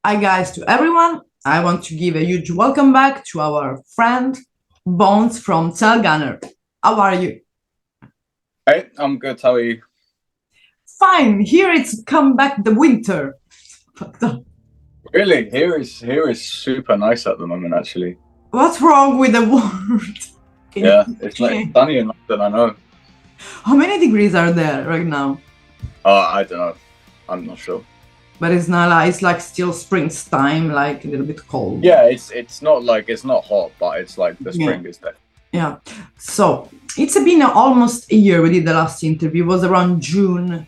Hi guys, to everyone. I want to give a huge welcome back to our friend Bones from Tailgunner. How are you? Hey, I'm good. How are you? Fine. Here it's come back the winter. Really? Here is super nice at the moment, actually. What's wrong with the world? Can you Yeah, please it's like explain? sunny in London. I know. How many degrees are there right now? I don't know. I'm not sure. But it's not like it's like still springtime, like a little bit cold. Yeah, it's not like it's not hot, but it's like the Yeah. spring is there. Yeah. So it's been almost a year we did the last interview. It was around June.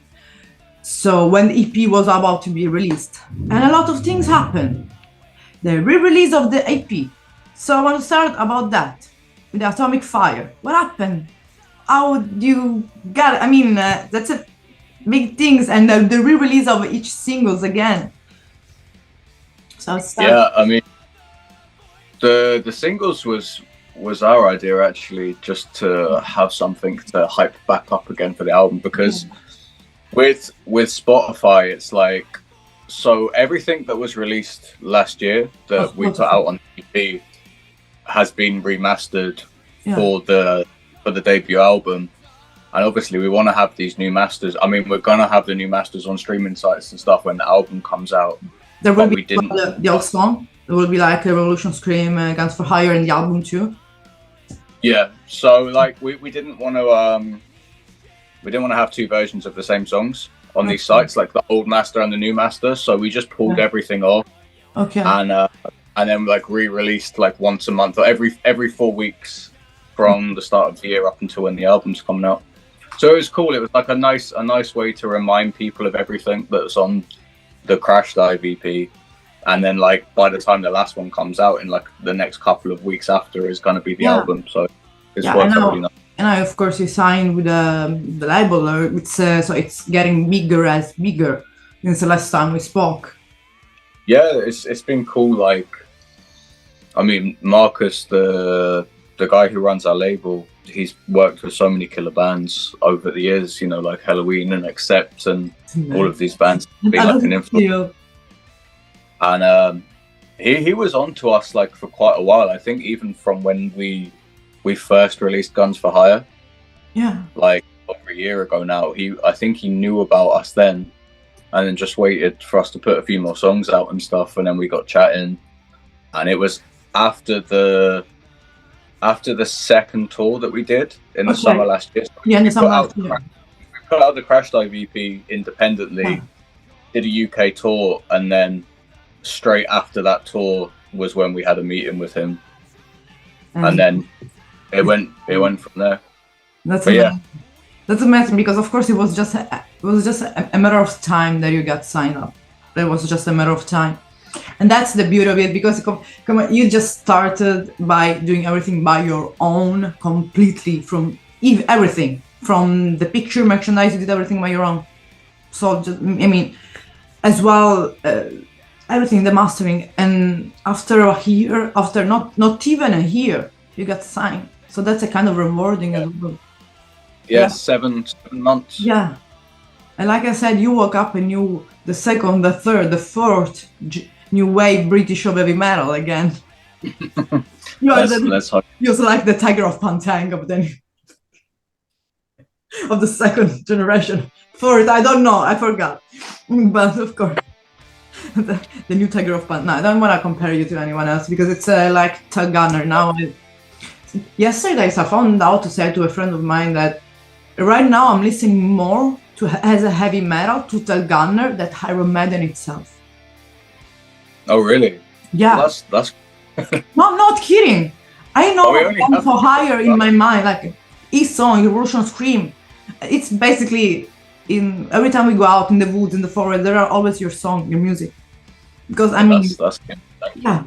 So when the EP was about to be released, and a lot of things happened. The re-release of the EP. So I want to start about that with the Atomic Fire. What happened? How do you get it? I mean, that's a big things, and the re-release of each singles again. So I'll start. Yeah, I mean the singles was our idea actually, just to have something to hype back up again for the album because with Spotify, it's like so everything that was released last year that we put out on EP has been remastered Yeah. for the debut album, and obviously we want to have these new masters. I mean, we're gonna have the new masters on streaming sites and stuff when the album comes out. There will But be we didn't. the old song. There will be like a Revolution Scream, Guns for Hire in the album too. Yeah, so like we didn't want to have two versions of the same songs on these sites, like the old master and the new master. So we just pulled everything off. Okay. And then like re-released like once a month or every 4 weeks from the start of the year up until when the album's coming out. So it was cool. It was like a nice way to remind people of everything that's on the Crash Dive EP. And then like by the time the last one comes out in like the next couple of weeks after is going to be the album. So it's worked out really nice. And now, of course, you signed with the label. So it's getting bigger since the last time we spoke. Yeah, it's been cool. Like, I mean, Marcus, the guy who runs our label, he's worked with so many killer bands over the years. You know, like Halloween and Accept and all of these bands. Been like an influence. And he was on to us like for quite a while. I think even from when we first released Guns for Hire. Yeah. Like over a year ago now. I think he knew about us then, and then just waited for us to put a few more songs out and stuff, and then we got chatting. And it was after the second tour that we did in the summer last year. So in the summer last year. We put out the Crash Dive EP independently, did a UK tour, and then straight after that tour was when we had a meeting with him, and then it went from there. That's amazing because of course it was just a matter of time that you got signed up. It was just a matter of time, and that's the beauty of it because you just started by doing everything by your own, completely from everything from the picture merchandise. You did everything by your own. So just, I mean, as well. Everything, the mastering, and after a year, after not even a year, you got signed. So that's a kind of rewarding as well. Yeah, 7 months. Yeah, and like I said, you woke up and knew the second, the third, the fourth new wave British of heavy metal again. You're like the Tiger of Pantang of the second generation. Fourth, I don't know, I forgot, but of course. The new Tiger of Pan. No, I don't want to compare you to anyone else because it's like Tailgunner now. Yesterday, I found out to say to a friend of mine that right now I'm listening more to as a heavy metal to Tailgunner than Iron Maiden itself. Oh really? Yeah. Well, that's. No, I'm not kidding. I know Guns for Hire in my mind, like each song, Revolution Scream. It's basically. Every time we go out in the woods, in the forest, there are always your song, your music. Because I mean, yeah.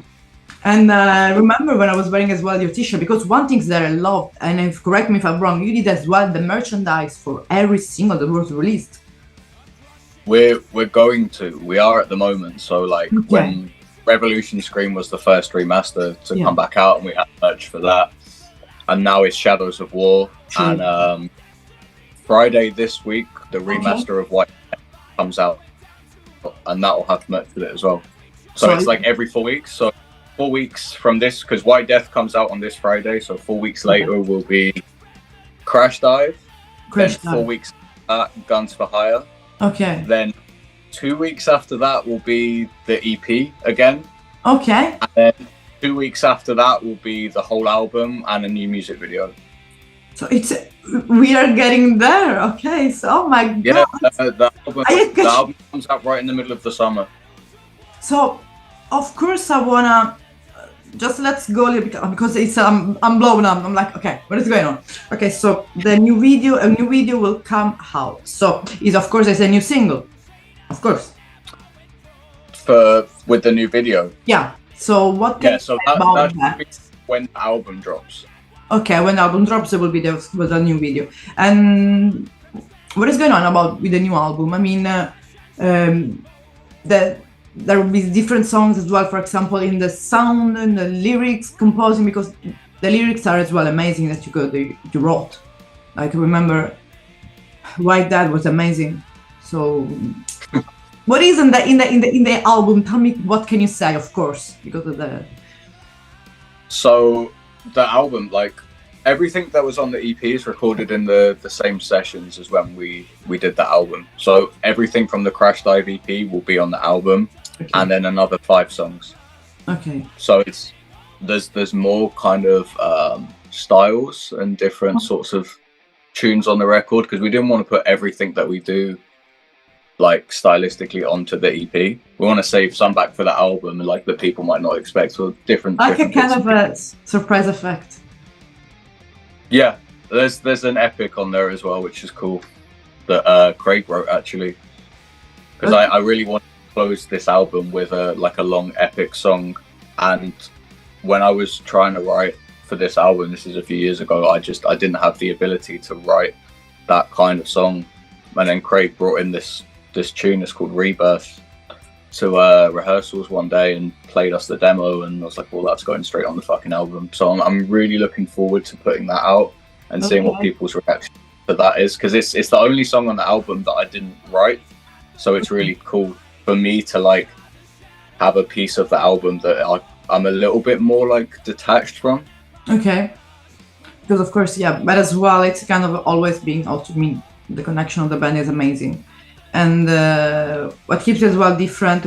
And remember when I was wearing as well your t-shirt, because one thing that I loved, and if correct me if I'm wrong, you did as well the merchandise for every single that was released. We are at the moment. So like when Revolution Scream was the first remaster to come back out, and we had merch for that, and now it's Shadows of War. True. And Friday this week, the remaster of White comes out, and that will have merch with it as well. So So it's like every 4 weeks. So 4 weeks from this, because White Death comes out on this Friday. So 4 weeks okay. later will be Crash Dive. Crash Then 4 Dive. weeks Guns for Hire. Okay. Then 2 weeks after that will be the EP again. Okay. And then 2 weeks after that will be the whole album and a new music video. So it's we are getting there. Okay. So oh my Yeah, god. the album comes out right in the middle of the summer. So of course I wanna just let's go a little bit because it's I'm blown up. I'm like, okay, what is going on? Okay, so a new video will come out. So is of course it's a new single, of course. With the new video. Yeah. So what can Yeah, so you say about that should be when the album drops. Okay, when the album drops, there will be with a new video. And what is going on with the new album? I mean, there will be different songs as well. For example, in the sound and the lyrics composing, because the lyrics are as well amazing that you wrote. Like remember, White Dad was amazing. So, what is in the album? Tell me what can you say? Of course, because of the. So the album, like everything that was on the EP is recorded in the same sessions as when we did the album. So everything from the Crash Dive EP will be on the album, Okay. and then another 5 songs. Okay. So there's more kind of styles and different sorts of tunes on the record, because we didn't want to put everything that we do like stylistically onto the EP. We want to save some back for the album, and like that people might not expect, so different. Like different a kind of a bits. surprise effect. Yeah, there's an epic on there as well, which is cool. That Craig wrote actually, because I really want to close this album with a long epic song. And when I was trying to write for this album, this is a few years ago, I didn't have the ability to write that kind of song. And then Craig brought in this tune that's called Rebirth to rehearsals one day and played us the demo, and I was like, well, that's going straight on the fucking album. So I'm really looking forward to putting that out and seeing what people's reaction to that is, because it's the only song on the album that I didn't write. So it's really cool for me to like have a piece of the album that I'm a little bit more like detached from. Okay. Because of course, yeah, but as well, it's kind of always being also, I mean, the connection of the band is amazing. And what keeps it as well different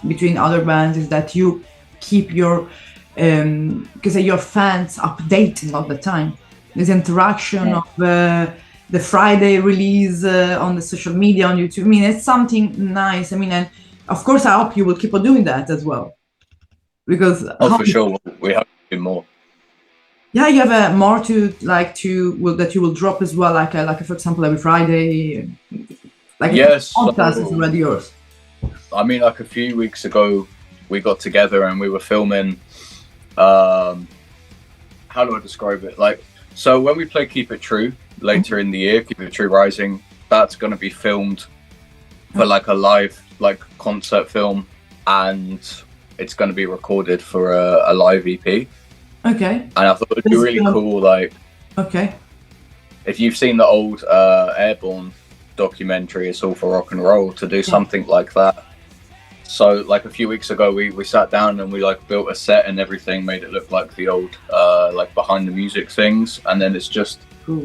between other bands is that you keep your because your fans updating all the time. This interaction of the Friday release on the social media, on YouTube. I mean, it's something nice. I mean, and of course, I hope you will keep on doing that as well. Because for sure, we have to do more. Yeah, you have more that you will drop as well, like for example every Friday. Like yes, podcast is already yours. I mean, like a few weeks ago, we got together and we were filming. How do I describe it? Like, so when we play Keep It True later in the year, Keep It True Rising, that's going to be filmed for like a live concert film, and it's going to be recorded for a live EP. Okay. And I thought it'd be really cool, like, okay, if you've seen the old Airborne documentary, It's All for Rock and Roll, to do something like that. So like a few weeks ago, we sat down and we like built a set and everything, made it look like the old like behind the music things, and then it's just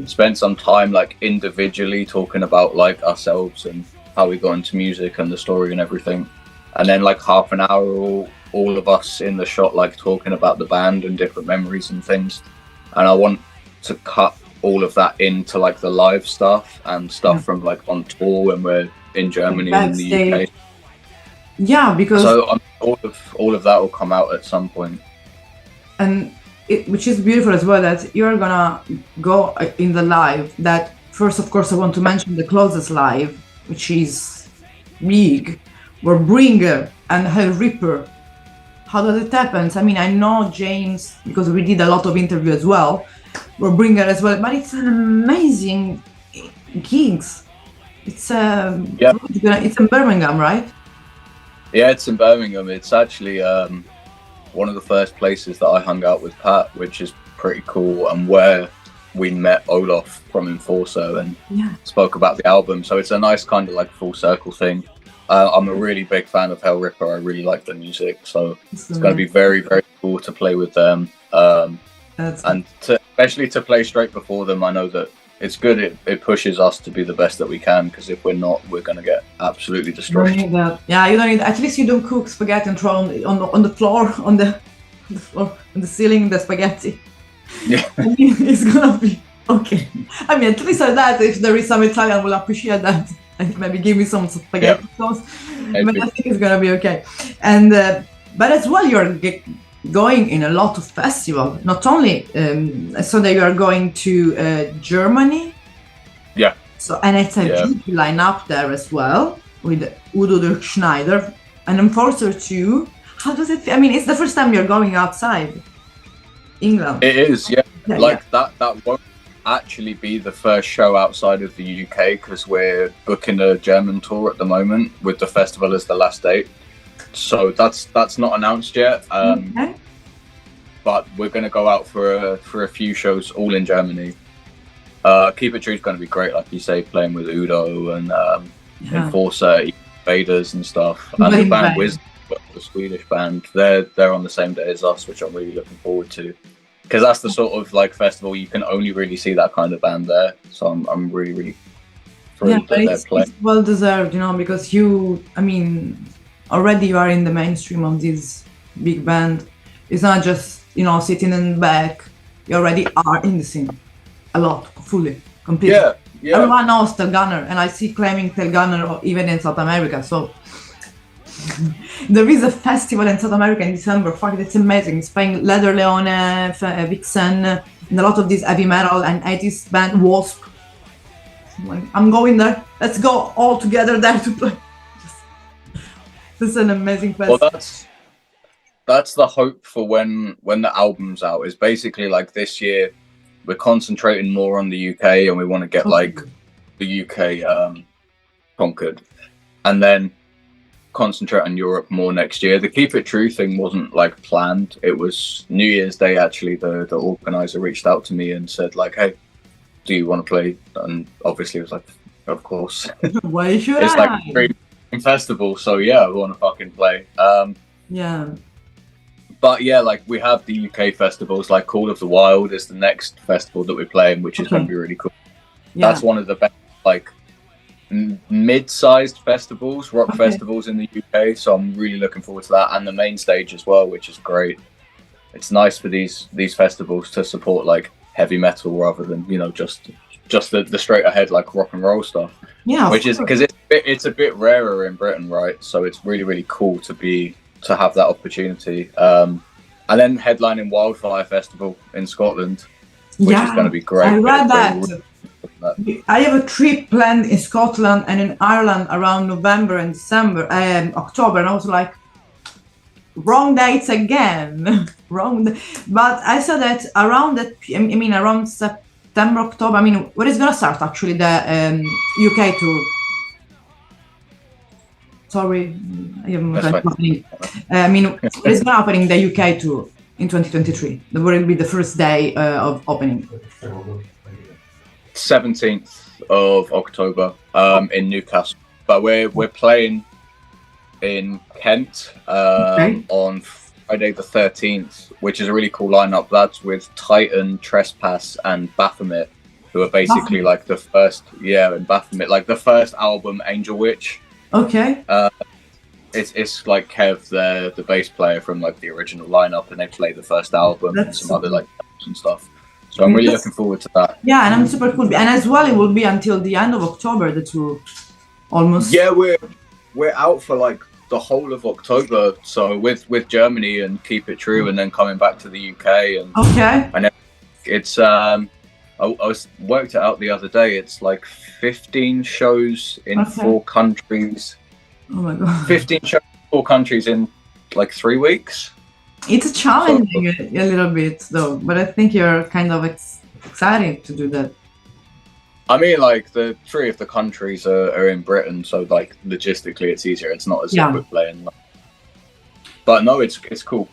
spent some time like individually talking about like ourselves and how we got into music and the story and everything, and then like half an hour all of us in the shot like talking about the band and different memories and things. And I want to cut all of that into like the live stuff and stuff from like on tour when we're in Germany and in the UK. Yeah, because so all of that will come out at some point. And which is beautiful as well, that you're gonna go in the live. That first, of course, I want to mention the closest live, which is big, where Bringer and Hell Ripper. How does it happen? I mean, I know James because we did a lot of interviews as well. We're Bringer as well, but it's an amazing gigs. It's it's in Birmingham, right? Yeah, it's in Birmingham. It's actually one of the first places that I hung out with Pat, which is pretty cool, and where we met Olaf from Enforcer and spoke about the album. So it's a nice kind of like full circle thing. I'm a really big fan of Hell Ripper. I really like the music, so It's it's going to be very, very cool to play with them. That's And especially to play straight before them, I know that it's good. It pushes us to be the best that we can, because if we're not, we're going to get absolutely you don't destroyed. need that. Yeah, you don't need. At least you don't cook spaghetti and throw on the floor on the floor on the ceiling the spaghetti. Yeah. I mean, it's gonna be okay. I mean, at least like that, if there is some Italian, will appreciate that. Like maybe give me some spaghetti sauce. But I think it's gonna be okay. And but as well, you're going in a lot of festivals. Not only so that you are going to Germany. Yeah. So and it's a huge lineup there as well with Udo Dirk Schneider and Enforcer too. How does it feel? I mean, it's the first time you're going outside England. It is, yeah. That won't actually be the first show outside of the UK, because we're booking a German tour at the moment with the festival as the last date. So that's not announced yet. Okay. But we're going to go out for a few shows all in Germany. Keep It True is going to be great, like you say, playing with Udo and Enforcer, Vaders and stuff. And the band Wizard, the Swedish band, they're on the same day as us, which I'm really looking forward to, because that's the sort of like festival you can only really see that kind of band there. So I'm really, really thrilled that they're playing. It's well deserved, you know, because already you are in the mainstream of this big band. It's not just, sitting in the back. You already are in the scene a lot, fully, completely. Yeah. Everyone knows Tailgunner, and I see claiming Tailgunner even in South America. So there is a festival in South America in December. Fuck, it's amazing. It's playing Leather Leone, Vixen, and a lot of these heavy metal and 80s band Wasp. I'm going there. Let's go all together there to play. This is an amazing festival. Well, that's the hope for when the album's out. Is basically like this year we're concentrating more on the UK, and we want to get like the UK conquered, and then concentrate on Europe more next year. The Keep It True thing wasn't like planned. It was New Year's Day actually. The organizer reached out to me and said like, "Hey, do you want to play?" And obviously it was like, "Of course." Why should it's like a dream festival, so yeah, I want to fucking play. Yeah. But yeah, like we have the UK festivals, like Call of the Wild is the next festival that we're playing, which is going to be really cool. Yeah. That's one of the best like mid-sized festivals, rock festivals in the UK. So I'm really looking forward to that, and the main stage as well, which is great. It's nice for these festivals to support like heavy metal rather than just the straight ahead like rock and roll stuff. Yeah, which is because it's a bit rarer in Britain, right? So it's really, really cool to have that opportunity. And then headlining Wildfire Festival in Scotland, which is going to be great. I read that. I have a trip planned in Scotland and in Ireland around November and December, October, and I was like, wrong dates again. But I saw that around that. Around September, October. When is gonna start actually the UK tour? Sorry, I am happening. When is gonna happen in the UK tour in 2023? That will be the first day of opening. 17th of October in Newcastle, but we're playing in Kent on Friday the 13th, which is a really cool lineup. That's with Titan, Trespass, and Baphomet, who are basically like the first, and Baphomet, like the first album, Angel Witch. Okay. It's like Kev, the bass player from like the original lineup, and they play the first album and some other like and stuff. So I'm really looking forward to that. Yeah, and I'm super cool. And as well, it will be until the end of October, the tour, almost. Yeah, we're out for like the whole of October. So with Germany and Keep It True, and then coming back to the UK and and it's I was worked it out the other day. It's like 15 shows in 4 countries. Oh my god! 15 shows in 4 countries in like 3 weeks. It's challenging a little bit though, but I think you're kind of excited to do that. I mean, like the 3 of the countries are in Britain, so like logistically it's easier. It's not as if we're playing. But no, it's cool.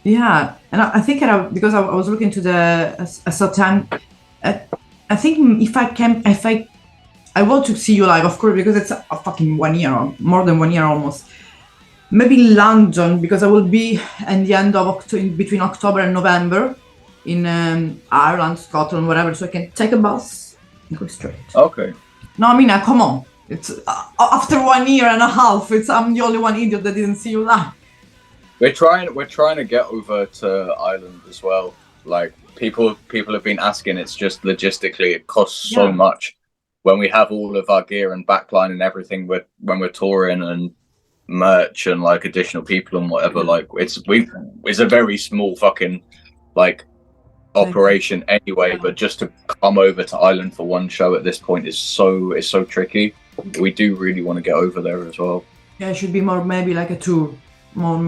Yeah, and I think because I was looking to the time. I think if I want to see you live, of course, because it's a fucking 1 year, or more than 1 year almost. Maybe London, because I will be in the end of between October and November in Ireland, Scotland, whatever, so I can take a bus and go straight. Okay. No, I mean, come on. It's after 1 year and a half. I'm the only one idiot that didn't see you live. We're trying to get over to Ireland as well. Like people have been asking. It's just logistically, it costs so much when we have all of our gear and backline and everything. When we're touring and merch and like additional people and whatever. Like it's a very small fucking like operation anyway. But just to come over to Ireland for one show at this point is so tricky. We do really want to get over there as well. Yeah, it should be more maybe like a tour. More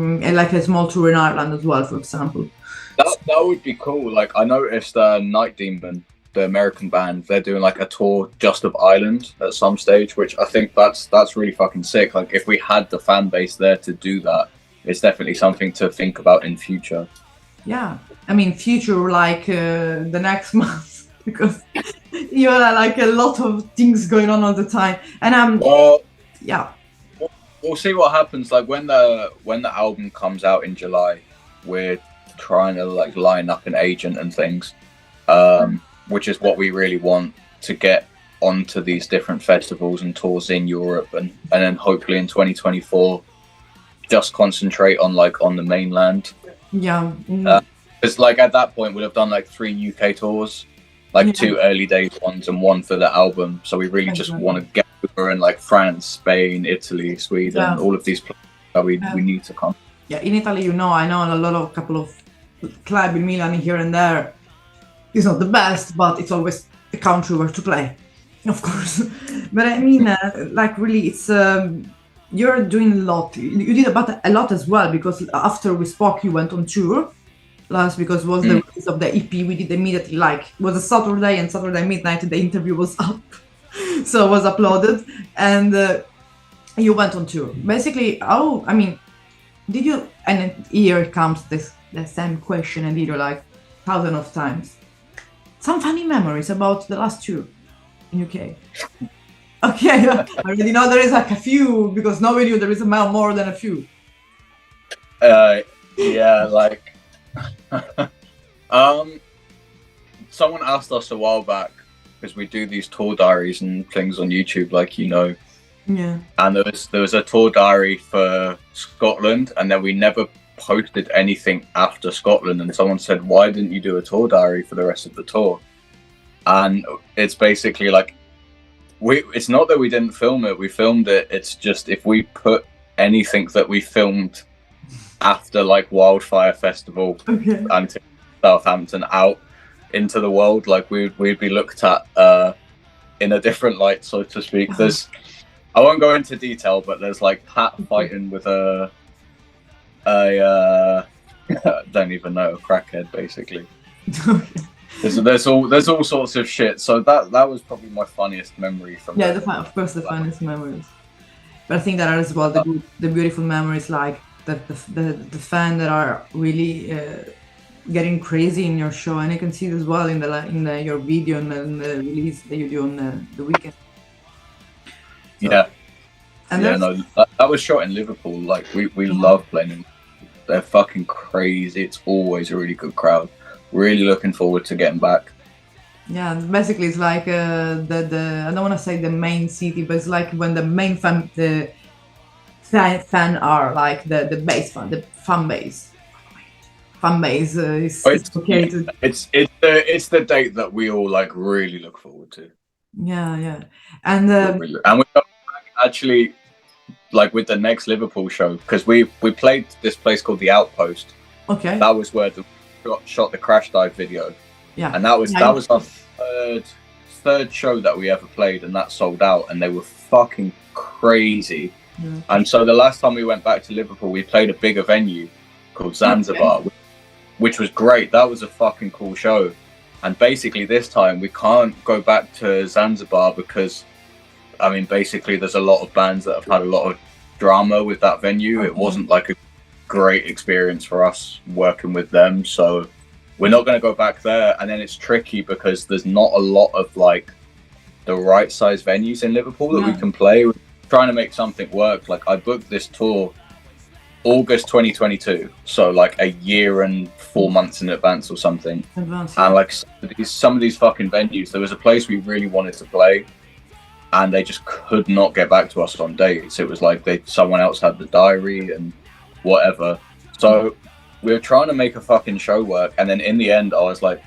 like a small tour in Ireland as well, for example. That would be cool. Like I noticed Night Demon, the American band, they're doing like a tour just of Ireland at some stage, which I think that's really fucking sick. Like if we had the fan base there to do that, it's definitely something to think about in future. Yeah, I mean future like the next month, because you have like a lot of things going on all the time, and yeah. We'll see what happens. Like when the album comes out in July, we're trying to like line up an agent and things, which is what we really want to get onto these different festivals and tours in Europe, and then hopefully in 2024, just concentrate on the mainland. Yeah. Because like at that point we'll have done like 3 UK tours, like 2 early days ones and 1 for the album. So we really just want to get over in like France, Spain, Italy, Sweden, all of these places that we need to come. Yeah, in Italy, I know a couple of clubs in Milan here and there. It's not the best, but it's always a country where to play, of course. But I mean, like really, it's you're doing a lot. You did about a lot as well, because after we spoke, you went on tour. Last because was the release of the EP. We did immediately, like it was a Saturday, and Saturday midnight the interview was up, so it was uploaded, and you went on tour. Basically, I mean, did you? And here comes the same question, and did you like thousands of times? Some funny memories about the last tour in UK. Okay, I already know there is like a few, because no video there is more than a few. Yeah, like. Someone asked us a while back, because we do these tour diaries and things on YouTube, like yeah, and there was a tour diary for Scotland, and then we never posted anything after Scotland, and someone said, why didn't you do a tour diary for the rest of the tour? And it's basically like it's not that we didn't film it, we filmed it. It's just if we put anything that we filmed after like Wildfire Festival and Southampton out into the world, like we'd be looked at in a different light, so to speak. There's, I won't go into detail, but there's like Pat fighting with a don't even know, a crackhead basically. There's all sorts of shit. So that was probably my funniest memory from of course the funniest memories. But I think that are as well the beautiful memories, like the fans that are really getting crazy in your show, and you can see it as well in your video and the release that you do on the weekend. So, yeah, and that was shot in Liverpool. Like we love playing. They're fucking crazy. It's always a really good crowd. Really looking forward to getting back. Yeah, basically it's like the I don't want to say the main city, but it's like when the main fan are like the base fan, the fan base. Fan base is located. It's the date that we all like really look forward to. Yeah, and we're actually like with the next Liverpool show, because we played this place called the Outpost. Okay. That was where shot the crash dive video. Yeah. And that was our third show that we ever played, and that sold out, and they were fucking crazy. Yeah. And so the last time we went back to Liverpool, we played a bigger venue called Zanzibar, which was great. That was a fucking cool show. And basically this time we can't go back to Zanzibar because, I mean, basically there's a lot of bands that have had a lot of drama with that venue. It wasn't like a great experience for us working with them, so we're not going to go back there. And then it's tricky because there's not a lot of like the right size venues in Liverpool that we Yeah. can play. We're trying to make something work. Like I booked this tour August 2022, so like a year and 4 months in advance or something. Advance. And like some of these fucking venues, there was a place we really wanted to play, and they just could not get back to us on dates. It was like someone else had the diary and whatever. So we were trying to make a fucking show work, and then in the end, I was like,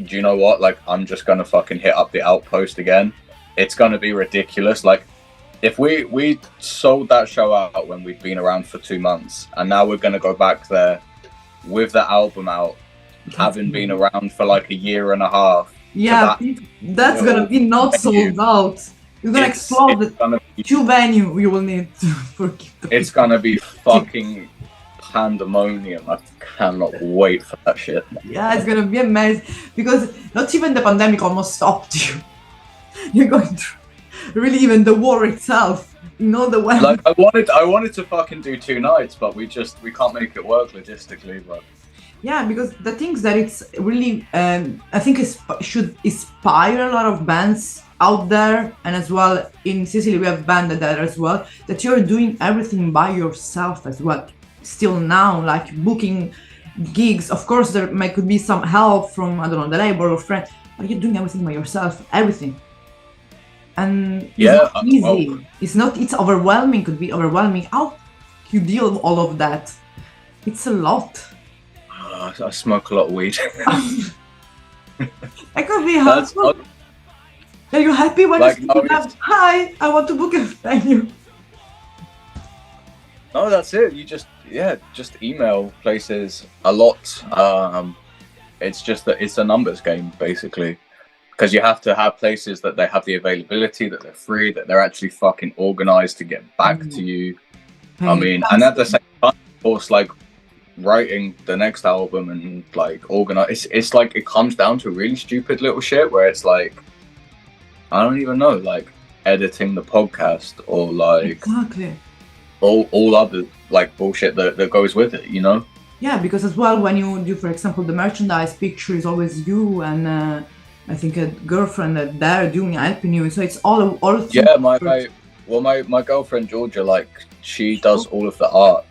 do you know what? Like, I'm just gonna fucking hit up the Outpost again. It's gonna be ridiculous. Like, if we sold that show out when we'd been around for 2 months, and now we're gonna go back there with the album out, having been around for like a year and a half. Yeah, that's gonna be not sold out. You're gonna explode the 2 venue you will need to forgive. It's gonna be fucking pandemonium. I cannot wait for that shit. Yeah, it's gonna be amazing because not even the pandemic almost stopped you. You're going through really even the war itself. You know the way. Like I wanted to fucking do 2 nights, but we can't make it work logistically. But yeah, because the things that it's really I think it should inspire a lot of bands out there, and as well in Sicily we have band there as well, that you're doing everything by yourself as well. Still now, like booking gigs, of course there could be some help from, I don't know, the label or friend, but you're doing everything by yourself, everything. And it's not easy. It's overwhelming, could be overwhelming. How you deal with all of that? It's a lot. I smoke a lot of weed. That could be helpful. Are you happy when like, you have, hi, I want to book a venue? No, that's it. You just email places a lot. It's just that it's a numbers game basically, because you have to have places that they have the availability, that they're free, that they're actually fucking organized to get back to you. I mean, and at the same time, of course, like writing the next album and like organize, it's like it comes down to really stupid little shit where it's like, I don't even know, like editing the podcast or like exactly all other like bullshit that goes with it, you know? Yeah, because as well when you do, for example, the merchandise picture is always you and I think a girlfriend that they're doing helping you, so it's all yeah. My girlfriend Georgia, like she does all of the art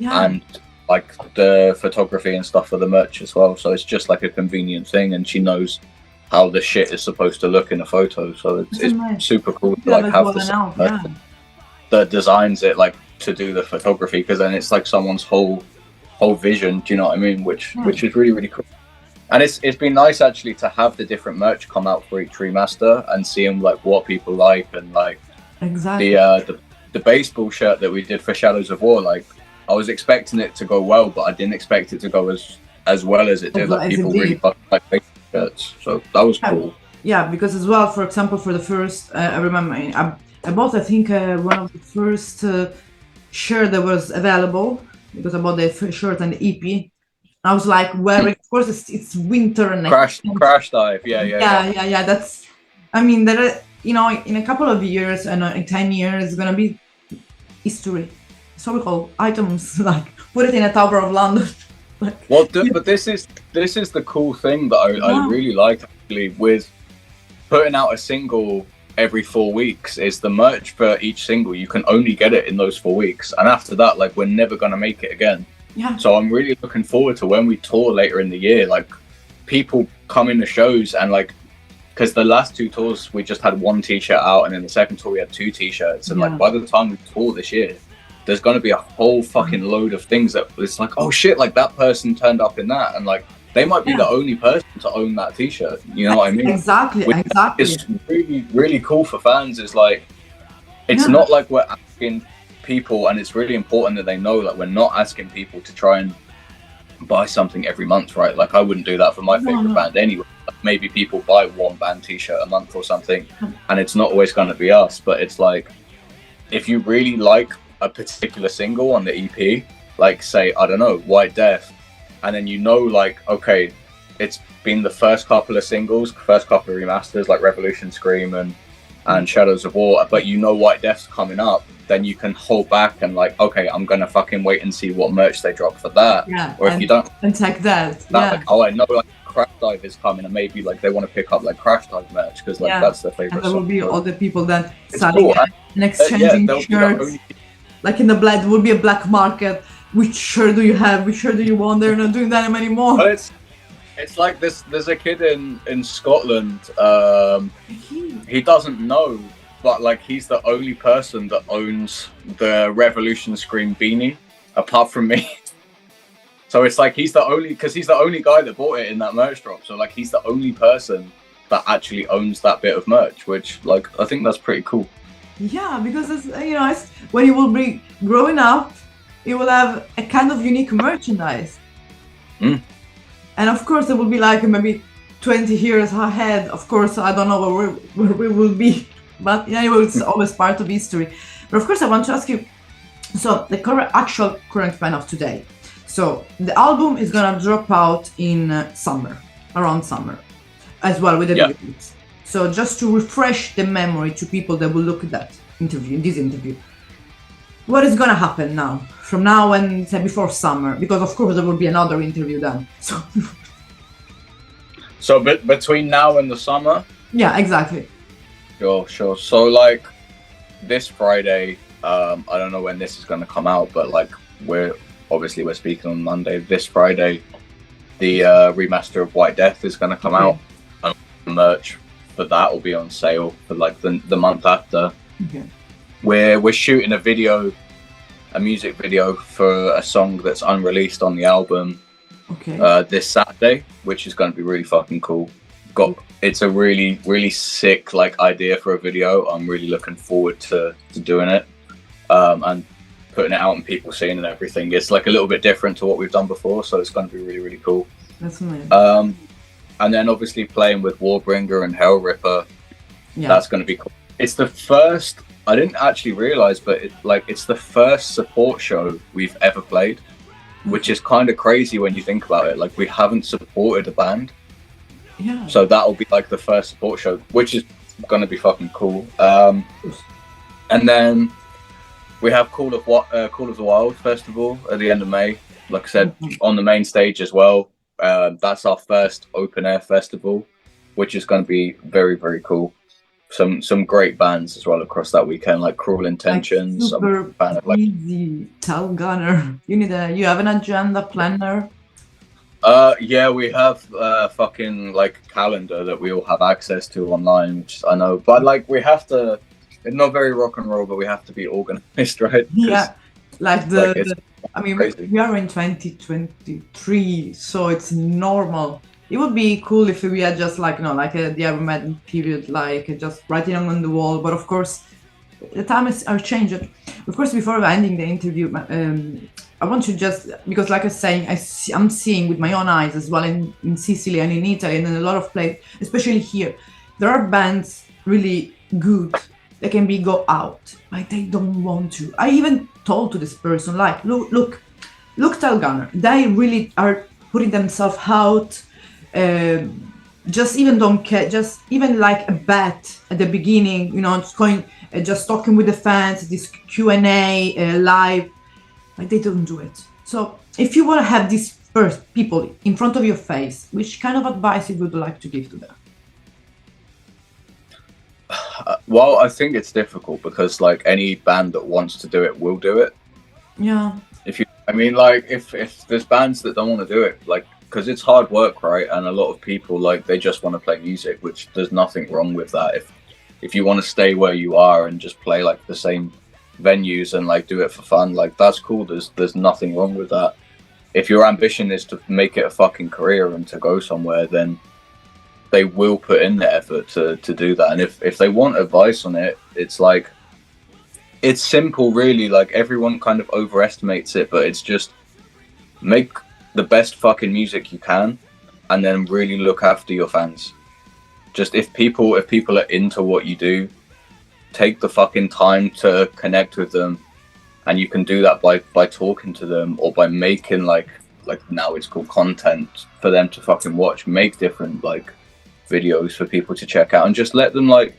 and like the photography and stuff for the merch as well, so it's just like a convenient thing, and she knows how the shit is supposed to look in a photo, so it's super cool to like have the that designs it like to do the photography, because then it's like someone's whole vision, do you know what I mean, which is really, really cool. And it's been nice actually to have the different merch come out for each remaster and seeing like what people like, and like the baseball shirt that we did for Shadows of War, like I was expecting it to go well, but I didn't expect it to go as well as it did. Like people really like baseball shirts, so that was cool. Yeah, because as well, for example, for the first, I remember I bought, I think, one of the first shirt that was available, because I bought the shirt and the EP. I was like wearing, of course, it's winter and crash dive, yeah. That's, I mean, there are, you know, in a couple of years, and in 10 years, it's gonna be historical items, like put it in a Tower of London. Like, well, but this is the cool thing that I really like actually with putting out a single every 4 weeks, is the merch for each single. You can only get it in those 4 weeks, and after that, like, we're never gonna make it again. Yeah. So I'm really looking forward to when we tour later in the year, like people come in the shows, and like, because the last 2 tours we just had 1 t-shirt out, and then the second tour we had 2 t-shirts, and like by the time we tour this year, there's gonna be a whole fucking load of things that it's like, oh shit, like that person turned up in that, and like they might be the only person to own that t-shirt, you know what I mean? Exactly. It's really, really cool for fans. Is like, it's not like we're asking people, and it's really important that they know that we're not asking people to try and buy something every month, right? Like I wouldn't do that for my favorite band anyway. Like, maybe people buy 1 band t-shirt a month or something, and it's not always going to be us, but it's like, if you really like a particular single on the EP, like say, I don't know, White Death, and then you know, like, okay, it's been the first couple of singles, first couple of remasters, like Revolution Scream and Shadows of War, but you know White Death's coming up, then you can hold back and like, okay, I'm gonna fucking wait and see what merch they drop for that. Yeah. Or if you don't, and check that. like, oh, I know like Crash Dive is coming, and maybe like they want to pick up like Crash Dive merch because like Yeah. that's their And favorite there will song. be So all the people then it's selling cool. and exchanging They'll be the shirts. only. Like in the black, there will be a black market. Which shirt do you have? Which shirt do you want? They're not doing that anymore. But it's like this. There's a kid in Scotland. He doesn't know, but like he's the only person that owns the Revolution Scream beanie, apart from me. So it's like he's the only guy that bought it in that merch drop. So like he's the only person that actually owns that bit of merch, which like I think that's pretty cool. Yeah, because it's, it's, when you will be growing up, you will have a kind of unique merchandise. Mm. And of course, it will be like maybe 20 years ahead. Of course, I don't know where we will be, but it's always part of history. But of course, I want to ask you, so the actual current plan of today. So the album is gonna drop out in around summer, as well with the videos. So just to refresh the memory to people that will look at that interview, this interview, what is gonna happen now, from now and say before summer? Because of course there will be another interview then. So between now and the summer. Yeah, exactly. Sure. So like this Friday, I don't know when this is gonna come out, but like we're speaking on Monday. This Friday, the remaster of White Death is gonna come out, and merch for that will be on sale for like the month after. Okay. We're shooting a music video for a song that's unreleased on the album. Okay. This Saturday, which is going to be really fucking cool. It's a really, really sick like idea for a video. I'm really looking forward to doing it, and putting it out and people seeing and everything. It's like a little bit different to what we've done before, so it's going to be really, really cool. That's amazing. And then obviously playing with Warbringer and Hellripper. Yeah. That's going to be cool. It's the first. I didn't actually realize, but it's the first support show we've ever played, which is kind of crazy when you think about it. Like we haven't supported a band. Yeah. So that'll be like the first support show, which is going to be fucking cool. And then we have Call of the Wild Festival at the end of May. Like I said, on the main stage as well. That's our first open air festival, which is going to be very, very cool. Some great bands as well across that weekend, like Cruel Intentions. Like super easy Tailgunner. You have an agenda planner? Yeah, we have a fucking like calendar that we all have access to online, which I know, but like we have to. It's not very rock and roll, but we have to be organized, right? Yeah, I mean, crazy. We are in 2023, so it's normal. It would be cool if we had just like the Iron period, like just writing on the wall. But of course, the time are changed. Of course, before ending the interview, I want to just, because like I was saying, I'm seeing with my own eyes as well in Sicily and in Italy and in a lot of places, especially here, there are bands really good. They can go out, like they don't want to. I even told to this person, like, look, Tailgunner. They really are putting themselves out. Just even don't care. Just even like a bet at the beginning, just going, just talking with the fans, this Q&A live. Like they don't do it. So if you want to have these first people in front of your face, which kind of advice you would like to give to them? Well, I think it's difficult because like any band that wants to do it will do it. Yeah. If there's bands that don't want to do it, like, because it's hard work, right? And a lot of people like they just want to play music, which there's nothing wrong with that. If you want to stay where you are and just play like the same venues and like do it for fun, like that's cool. There's nothing wrong with that. If your ambition is to make it a fucking career and to go somewhere, then they will put in the effort to do that. And if they want advice on it, it's like, it's simple really. Like everyone kind of overestimates it, but it's just make the best fucking music you can and then really look after your fans. Just if people are into what you do, take the fucking time to connect with them. And you can do that by talking to them or by making like now it's called content for them to fucking watch. Make different like videos for people to check out and just let them like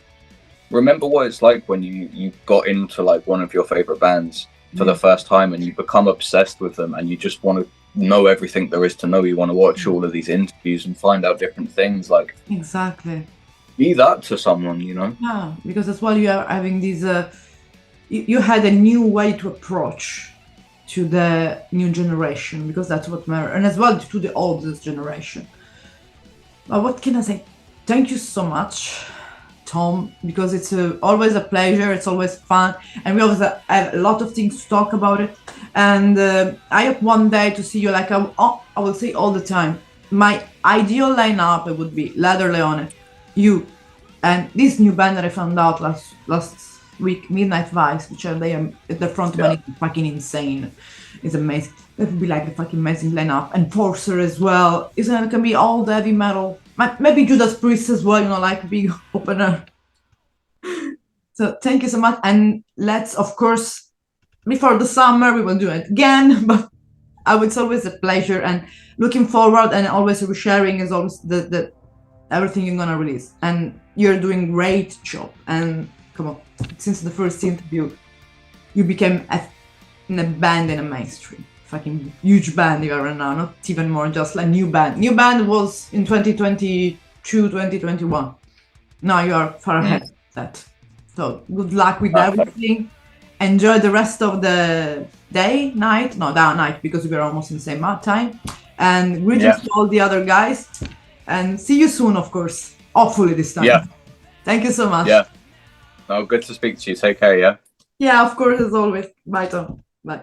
remember what it's like when you got into like one of your favorite bands for the first time and you become obsessed with them and you just want to know everything there is to know. You want to watch all of these interviews and find out different things. Like, Exactly. be that to someone, you know. Yeah, because as well you are having these. You had a new way to approach to the new generation, because that's what matters, and as well to the oldest generation. But what can I say? Thank you so much, Tom, because it's always a pleasure. It's always fun, and we always have a lot of things to talk about it. And I hope one day to see you. Like I will say all the time, my ideal lineup it would be Leather Leone, you, and this new band that I found out last week, Midnight Vice, which are they the frontman is fucking insane. It's amazing. That would be like a fucking amazing lineup. And Forcer as well. It can be all the heavy metal. Maybe Judas Priest as well, you know, like a big opener. So thank you so much. And let's, of course, before the summer, we will do it again. But it's always a pleasure and looking forward, and always sharing is always the everything you're gonna release. And you're doing great job. And come on, since the first interview, you became in a band in a mainstream. Fucking huge band you are right now, not even more, just like new band. New band was in 2022, 2021. Now you are far ahead of that. So good luck with everything. Enjoy the rest of the day, night, no, that night, because we are almost in the same time. And greetings to all the other guys. And see you soon, of course. Hopefully this time. Yeah. Thank you so much. Yeah. No, good to speak to you. Take care, yeah? Yeah, of course, as always. Bye, Tom. Bye.